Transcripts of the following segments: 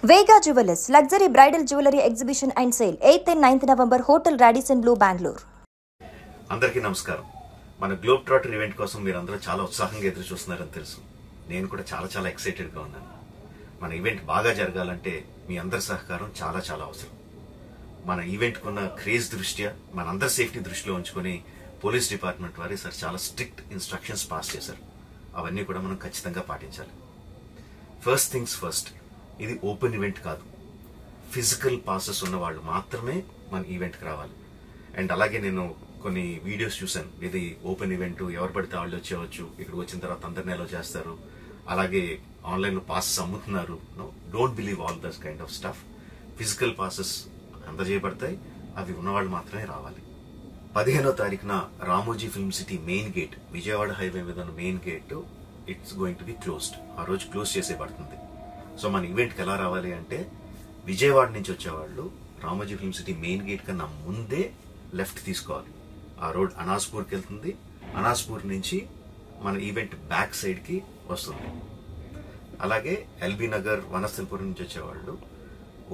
Vega Jewelers, luxury bridal jewelry exhibition and sale, 8th and 9th November, Hotel Radisson Blu, Bangalore. అందరికీ నమస్కారం. మన globe trotter event కోసం మీరందరూ చాలా ఉత్సాహంగా ఎదురు చూస్తున్నారని తెలుసు. నేను కూడా చాలా ఎక్సైటెడ్గా ఉన్నాను. మన ఈవెంట్ బాగా జరగాలంటే మీ అందరి సహకారం చాలా అవసరం. మన ఈవెంట్కి ఉన్న క్రేజ్ దృష్ట్యా మనందరి సేఫ్టీ దృష్టిలో ఉంచుకొని పోలీస్ డిపార్ట్మెంట్ వారు సార్ చాలా స్ట్రిక్ట్ ఇన్స్ట్రక్షన్స్ పాస్ చేశారు. అవన్నీ కూడా మనం ఖచ్చితంగా పాటించాలి. ఫస్ట్ థింగ్స్ ఫస్ట్, ఇది ఓపెన్ ఈవెంట్ కాదు. ఫిజికల్ పాసెస్ ఉన్న వాళ్ళు మాత్రమే మన ఈవెంట్కి రావాలి. అండ్ అలాగే నేను కొన్ని వీడియోస్ చూశాను, ఇది ఓపెన్ ఈవెంట్, ఎవరు పడితే వాళ్ళు వచ్చేవచ్చు, ఇక్కడికి వచ్చిన తర్వాత అందరినీ ఎలా చేస్తారు, అలాగే ఆన్లైన్లో పాసెస్ అమ్ముతున్నారు. Don't believe all this kind of stuff. Physical passes అందజేయబడతాయి, అవి ఉన్నవాళ్ళు మాత్రమే రావాలి. 15వ తారీఖున Ramoji film city main gate, Vijayawada highway మీద ఉన్న main gate it's going to be closed. ఆ రోజు క్లోజ్ చేసేయబడుతుంది. సో మన ఈవెంట్కి ఎలా రావాలి అంటే, విజయవాడ నుంచి వచ్చేవాళ్ళు Ramoji film city main gate కన్నా ముందే లెఫ్ట్ తీసుకోవాలి. ఆ రోడ్ అనాస్పూర్కి వెళ్తుంది. అనాస్పూర్ నుంచి మన ఈవెంట్ బ్యాక్ సైడ్కి వస్తుంది. అలాగే ఎల్బీ నగర్, వనస్థలపురం నుంచి వచ్చేవాళ్ళు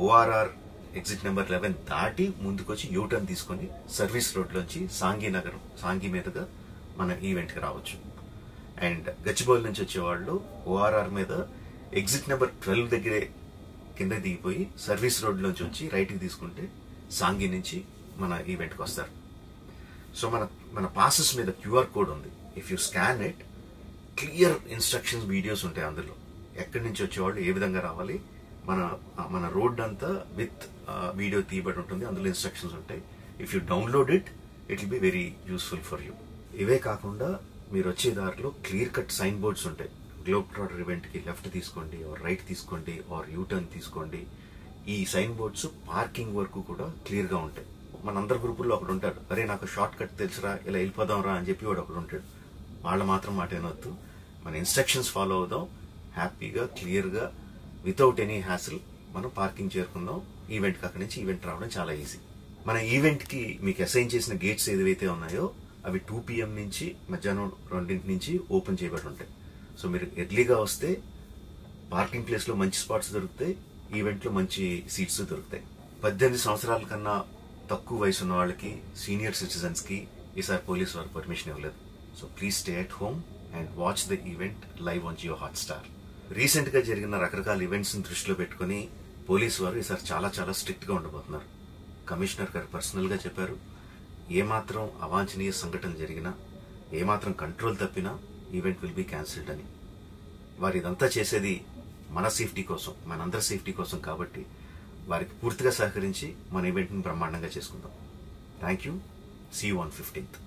ఓఆర్ఆర్ ఎగ్జిట్ నెంబర్ 11 దాటి ముందుకొచ్చి యూటర్న్ తీసుకొని సర్వీస్ రోడ్లోంచి సాంఘీ మీదుగా మన ఈవెంట్కి రావచ్చు. అండ్ గచ్చిబౌలి నుంచి వచ్చేవాళ్ళు ఓఆర్ఆర్ మీద ఎగ్జిట్ నెంబర్ 12 దగ్గరే కింద దిగిపోయి సర్వీస్ రోడ్లోంచి వచ్చి రైట్కి తీసుకుంటే సాంఘీ నుంచి మన ఈవెంట్కి వస్తారు. సో మన పాసెస్ మీద క్యూఆర్ కోడ్ ఉంది. If you scan it, clear instructions videos ఉంటాయి అందులో. ఎక్కడి నుంచి వచ్చేవాళ్ళు ఏ విధంగా రావాలి, మన రోడ్ అంతా విత్ వీడియో తీయబడి ఉంటుంది. అందులో ఇన్స్ట్రక్షన్స్ ఉంటాయి. If you download it will be very useful for you. ఇవే కాకుండా మీరు వచ్చే దారిలో క్లియర్ కట్ సైన్ బోర్డ్స్ ఉంటాయి. గ్లోబ్ ట్రాటర్ ఈవెంట్కి లెఫ్ట్ తీసుకోండి, ఆర్ రైట్ తీసుకోండి, ఆర్ యూటర్న్ తీసుకోండి. ఈ సైన్ బోర్డ్స్ పార్కింగ్ వరకు కూడా క్లియర్గా ఉంటాయి. మనందరి గ్రూపుల్లో ఒకడు ఉంటాడు, అరే నాకు షార్ట్ కట్ తెలుసురా, ఇలా వెళ్ళిపోదాం రా అని చెప్పి వాడు ఒకడు ఉంటాడు. వాళ్ళ మాత్రం మాట వినొద్దు. మన ఇన్స్ట్రక్షన్స్ ఫాలో అవుదాం. హ్యాపీగా క్లియర్గా వితౌట్ ఎనీ హ్యాసిల్ మనం పార్కింగ్ చేరుకుందాం. ఈవెంట్కి అక్కడి నుంచి ఈవెంట్ రావడం చాలా ఈజీ. మన ఈవెంట్కి మీకు అసైన్ చేసిన గేట్స్ ఏదైతే ఉన్నాయో అవి 2 PM నుంచి మధ్యాహ్నం 2 నుంచి ఓపెన్ చేయబడి ఉంటాయి. సో మీరు ఎర్లీగా వస్తే పార్కింగ్ ప్లేస్లో మంచి స్పాట్స్ దొరుకుతాయి, ఈవెంట్లో మంచి సీట్స్ దొరుకుతాయి. 18 సంవత్సరాల కన్నా తక్కువ వయసు ఉన్న వాళ్ళకి, సీనియర్ సిటిజన్స్కి ఈసారి పోలీసు వారు పర్మిషన్ ఇవ్వలేదు. So please stay at home and watch the event live on Jio Hotstar. రీసెంట్గా జరిగిన రకరకాల ఈవెంట్స్ని దృష్టిలో పెట్టుకుని పోలీసు వారు ఈసారి చాలా స్ట్రిక్ట్గా ఉండబోతున్నారు. కమిషనర్ గారు పర్సనల్గా చెప్పారు, ఏమాత్రం అవాంఛనీయ సంఘటన జరిగినా, ఏమాత్రం కంట్రోల్ తప్పినా ఈవెంట్ విల్ బి క్యాన్సిల్డ్ అని. వారు ఇదంతా చేసేది మన సేఫ్టీ కోసం, మనందరి సేఫ్టీ కోసం. కాబట్టి వారికి పూర్తిగా సహకరించి మన ఈవెంట్ని బ్రహ్మాండంగా చేసుకుందాం. Thank you. See you on 15th.